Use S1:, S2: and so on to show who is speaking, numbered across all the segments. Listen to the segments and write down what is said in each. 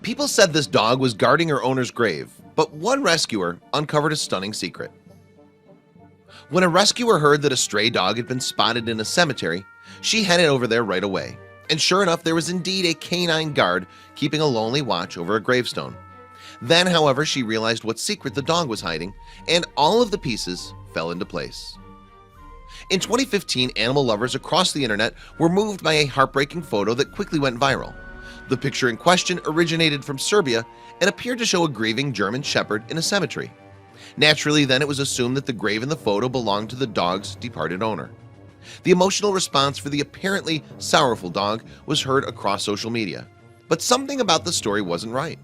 S1: People said this dog was guarding her owner's grave, but one rescuer uncovered a stunning secret. When a rescuer heard that a stray dog had been spotted in a cemetery, she headed over there right away. And sure enough, there was indeed a canine guard keeping a lonely watch over a gravestone. Then, however, she realized what secret the dog was hiding, and all of the pieces fell into place. In 2015, animal lovers across the internet were moved by a heartbreaking photo that quickly went viral. The picture in question originated from Serbia and appeared to show a grieving German shepherd in a cemetery. Naturally, then it was assumed that the grave in the photo belonged to the dog's departed owner. The emotional response for the apparently sorrowful dog was heard across social media. But something about the story wasn't right.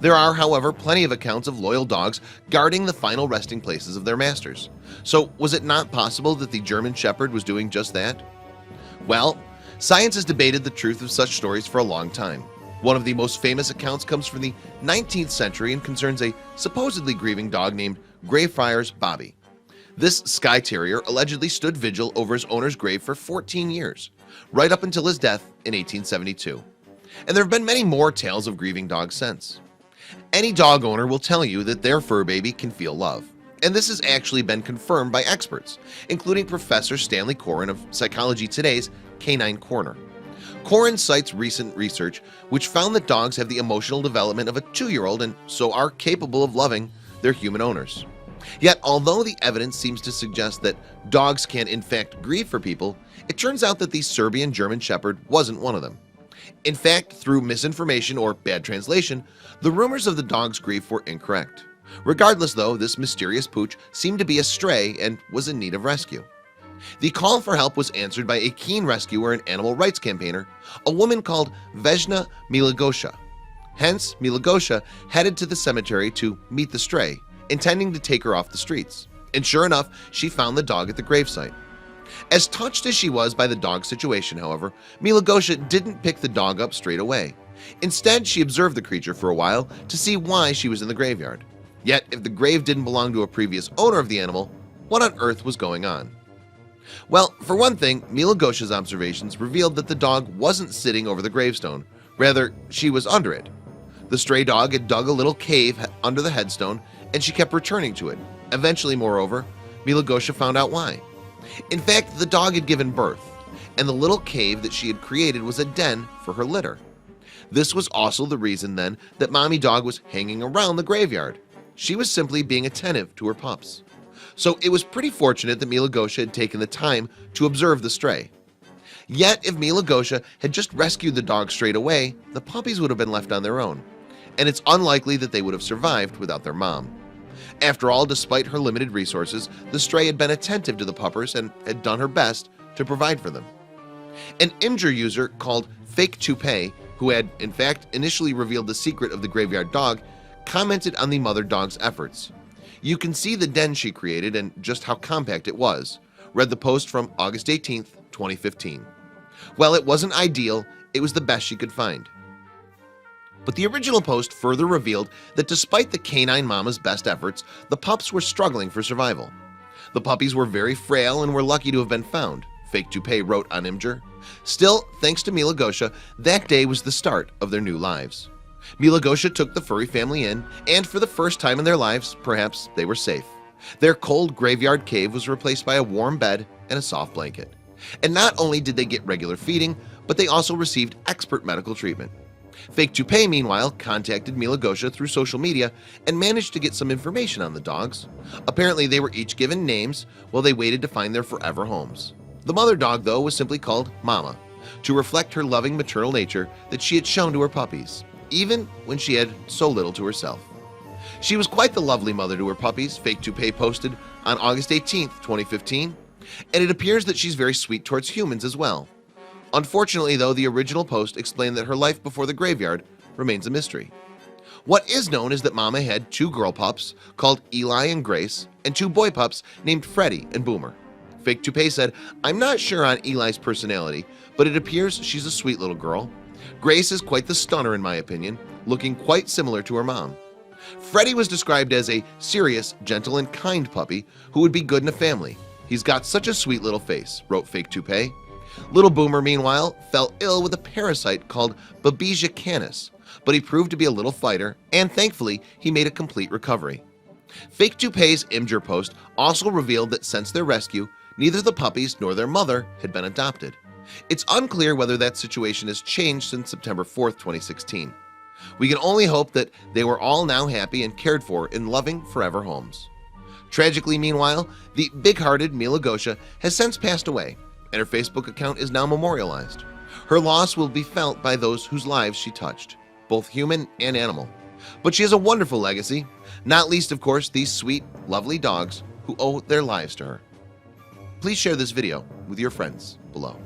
S1: There are, however, plenty of accounts of loyal dogs guarding the final resting places of their masters. So was it not possible that the German shepherd was doing just that? Well, science has debated the truth of such stories for a long time. One of the most famous accounts comes from the 19th century and concerns a supposedly grieving dog named Greyfriars Bobby. This Skye Terrier allegedly stood vigil over his owner's grave for 14 years, right up until his death in 1872. And there have been many more tales of grieving dogs since. Any dog owner will tell you that their fur baby can feel love. And this has actually been confirmed by experts, including Professor Stanley Coren of Psychology Today's Canine Corner. Coren cites recent research which found that dogs have the emotional development of a 2-year-old and so are capable of loving their human owners. Yet, although the evidence seems to suggest that dogs can in fact grieve for people, it turns out that the Serbian German Shepherd wasn't one of them. In fact, through misinformation or bad translation, the rumors of the dog's grief were incorrect. Regardless though, this mysterious pooch seemed to be a stray and was in need of rescue. The call for help was answered by a keen rescuer and animal rights campaigner, a woman called Vesna Milagosha. Hence, Milagosha headed to the cemetery to meet the stray, intending to take her off the streets. And sure enough, she found the dog at the gravesite. As touched as she was by the dog's situation, however, Milagosha didn't pick the dog up straight away. Instead, she observed the creature for a while to see why she was in the graveyard. Yet, if the grave didn't belong to a previous owner of the animal, what on earth was going on? Well, for one thing, Milagosha's observations revealed that the dog wasn't sitting over the gravestone. Rather, she was under it. The stray dog had dug a little cave under the headstone, and she kept returning to it. Eventually, moreover, Milagosha found out why. In fact, the dog had given birth, and the little cave that she had created was a den for her litter. This was also the reason then that Mommy Dog was hanging around the graveyard. She was simply being attentive to her pups. So it was pretty fortunate that Milagosha had taken the time to observe the stray. Yet if Milagosha had just rescued the dog straight away, the puppies would have been left on their own, and it's unlikely that they would have survived without their mom. After all, despite her limited resources, the stray had been attentive to the puppers and had done her best to provide for them. An Imgur user called Fake Toupee, who had in fact initially revealed the secret of the graveyard dog, commented on the mother dog's efforts. "You can see the den she created and just how compact it was," read the post from August 18th, 2015. Well, it wasn't ideal, it was the best she could find. But the original post further revealed that despite the canine mama's best efforts, the pups were struggling for survival. The puppies were very frail and were lucky to have been found, Fake Toupee wrote on Imgur. Still, thanks to Milagosha, that day was the start of their new lives. Milagosha took the furry family in, and for the first time in their lives, perhaps they were safe. Their cold graveyard cave was replaced by a warm bed and a soft blanket. And not only did they get regular feeding, but they also received expert medical treatment. Fake Toupee, meanwhile, contacted Milagosha through social media and managed to get some information on the dogs. Apparently, they were each given names while they waited to find their forever homes. The mother dog, though, was simply called Mama, to reflect her loving maternal nature that she had shown to her puppies, even when she had so little to herself. She was quite the lovely mother to her puppies, Fake Toupee posted on August 18th, 2015, and it appears that she's very sweet towards humans as well. Unfortunately, though, the original post explained that her life before the graveyard remains a mystery. What is known is that Mama had 2 girl pups called Eli and Grace and 2 boy pups named Freddie and Boomer. Fake Toupee said, "I'm not sure on Eli's personality, but it appears she's a sweet little girl. Grace is quite the stunner in my opinion, looking quite similar to her mom. Freddie was described as a serious, gentle, and kind puppy who would be good in a family. He's got such a sweet little face," wrote Fake Toupee. Little Boomer, meanwhile, fell ill with a parasite called Babesia canis, but he proved to be a little fighter, and thankfully he made a complete recovery. Fake Toupee's Imgur post also revealed that since their rescue, neither the puppies nor their mother had been adopted. It's unclear whether that situation has changed since September 4th, 2016. We can only hope that they were all now happy and cared for in loving forever homes. Tragically, meanwhile, the big-hearted Mila Gosha has since passed away, and her Facebook account is now memorialized. Her loss will be felt by those whose lives she touched, both human and animal. But she has a wonderful legacy, not least of course these sweet, lovely dogs who owe their lives to her. Please share this video with your friends below.